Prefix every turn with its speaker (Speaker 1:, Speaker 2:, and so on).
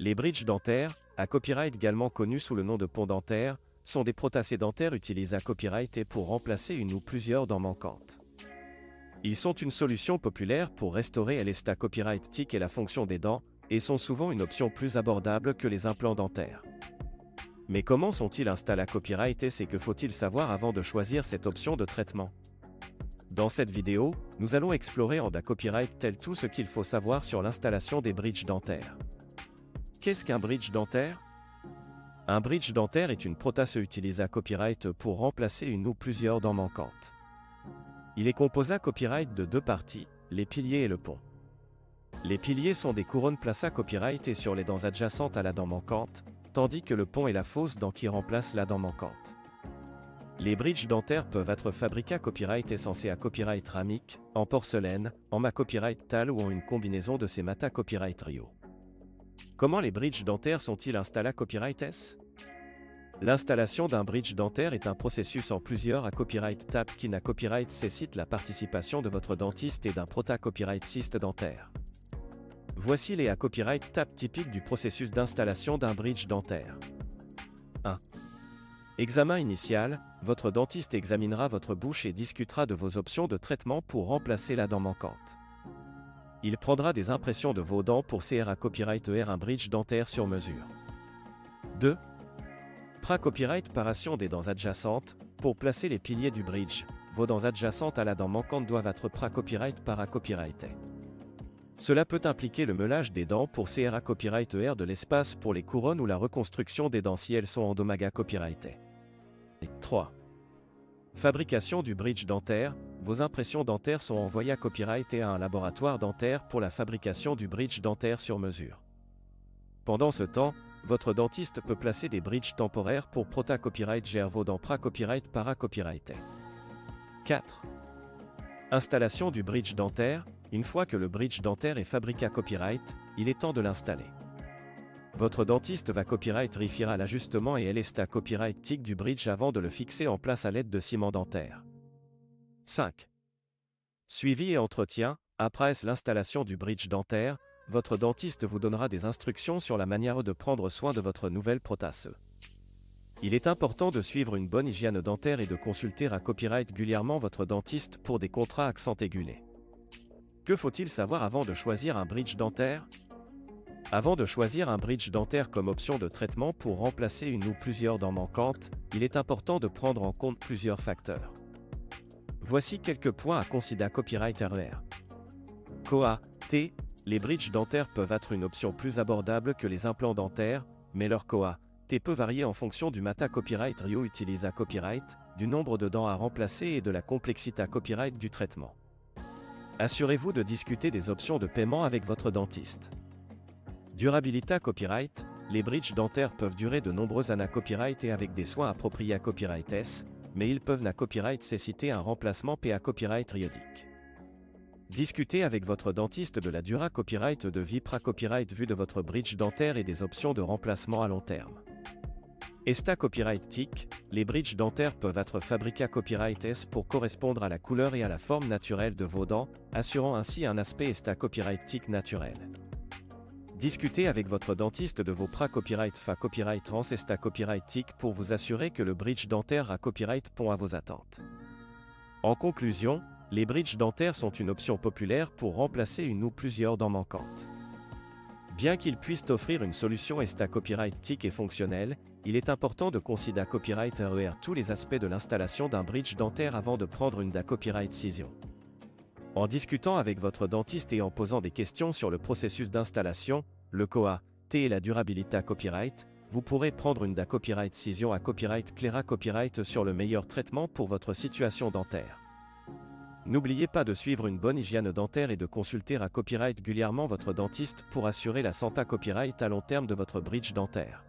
Speaker 1: Les bridges dentaires, à copyright également connus sous le nom de ponts dentaires, sont des prothèses dentaires utilisées à copyright et pour remplacer une ou plusieurs dents manquantes. Ils sont une solution populaire pour restaurer l'état copyrightique et la fonction des dents, et sont souvent une option plus abordable que les implants dentaires. Mais comment sont-ils installés à copyright et c'est que faut-il savoir avant de choisir cette option de traitement? Dans cette vidéo, nous allons explorer en copyright tel tout ce qu'il faut savoir sur l'installation des bridges dentaires. Qu'est-ce qu'un bridge dentaire? Un bridge dentaire est une prothèse utilisée à copyright pour remplacer une ou plusieurs dents manquantes. Il est composé à copyright de deux parties, les piliers et le pont. Les piliers sont des couronnes placées à copyright et sur les dents adjacentes à la dent manquante, tandis que le pont est la fausse dent qui remplace la dent manquante. Les bridges dentaires peuvent être fabriqués à copyright essentiel à copyright ramique, en porcelaine, en mat copyright tal ou en une combinaison de ces mata copyright Rio. Comment les bridges dentaires sont-ils installés à copyright S? L'installation d'un bridge dentaire est un processus en plusieurs à copyright tap qui n'a copyright nécessite la participation de votre dentiste et d'un prota copyright cyste dentaire. Voici les à copyright tap typiques du processus d'installation d'un bridge dentaire. 1. Examen initial, votre dentiste examinera votre bouche et discutera de vos options de traitement pour remplacer la dent manquante. Il prendra des impressions de vos dents pour CR à copyright un bridge dentaire sur mesure. 2. Copyright paration des dents adjacentes, pour placer les piliers du bridge, vos dents adjacentes à la dent manquante doivent être copyright para copyright. Cela peut impliquer le meulage des dents pour CR à copyright de l'espace pour les couronnes ou la reconstruction des dents si elles sont endommagées copyright. 3. Fabrication du bridge dentaire, vos impressions dentaires sont envoyées à copyright et à un laboratoire dentaire pour la fabrication du bridge dentaire sur mesure. Pendant ce temps, votre dentiste peut placer des bridges temporaires pour prota copyright gère vos dents copyright para copyright. 4. Installation du bridge dentaire, une fois que le bridge dentaire est fabriqué à copyright, il est temps de l'installer. Votre dentiste va copyright vérifiera l'ajustement et l'état copyrightique du bridge avant de le fixer en place à l'aide de ciment dentaire. 5. Suivi et entretien, après l'installation du bridge dentaire, votre dentiste vous donnera des instructions sur la manière de prendre soin de votre nouvelle prothèse. Il est important de suivre une bonne hygiène dentaire et de consulter à copyright régulièrement votre dentiste pour des contrats accent aigulés. Que faut-il savoir avant de choisir un bridge dentaire? Avant de choisir un bridge dentaire comme option de traitement pour remplacer une ou plusieurs dents manquantes, il est important de prendre en compte plusieurs facteurs. Voici quelques points à considérer copyright RER. COA, T. Les bridges dentaires peuvent être une option plus abordable que les implants dentaires, mais leur COA, T peut varier en fonction du mata copyright Rio utilisé à copyright, du nombre de dents à remplacer et de la complexité à copyright du traitement. Assurez-vous de discuter des options de paiement avec votre dentiste. Durabilité à copyright, les bridges dentaires peuvent durer de nombreuses années à copyright et avec des soins appropriés à copyright S, mais ils peuvent à copyright nécessiter un remplacement à copyright périodique. Discutez avec votre dentiste de la durée copyright de vie copyright vue de votre bridge dentaire et des options de remplacement à long terme. État copyrightique, les bridges dentaires peuvent être fabriqués à copyright S pour correspondre à la couleur et à la forme naturelle de vos dents, assurant ainsi un aspect état copyrightique naturel. Discutez avec votre dentiste de vos copyright copyright trans état copyrightique pour vous assurer que le bridge dentaire à copyright répond à vos attentes. En conclusion, les bridges dentaires sont une option populaire pour remplacer une ou plusieurs dents manquantes. Bien qu'ils puissent offrir une solution état copyrightique et fonctionnelle, il est important de considérer copyright RER tous les aspects de l'installation d'un bridge dentaire avant de prendre une copyright décision. En discutant avec votre dentiste et en posant des questions sur le processus d'installation, le COA, T et la durabilité à copyright, vous pourrez prendre une copyright décision à copyright claire à copyright sur le meilleur traitement pour votre situation dentaire. N'oubliez pas de suivre une bonne hygiène dentaire et de consulter à copyright régulièrement votre dentiste pour assurer la santé copyright à long terme de votre bridge dentaire.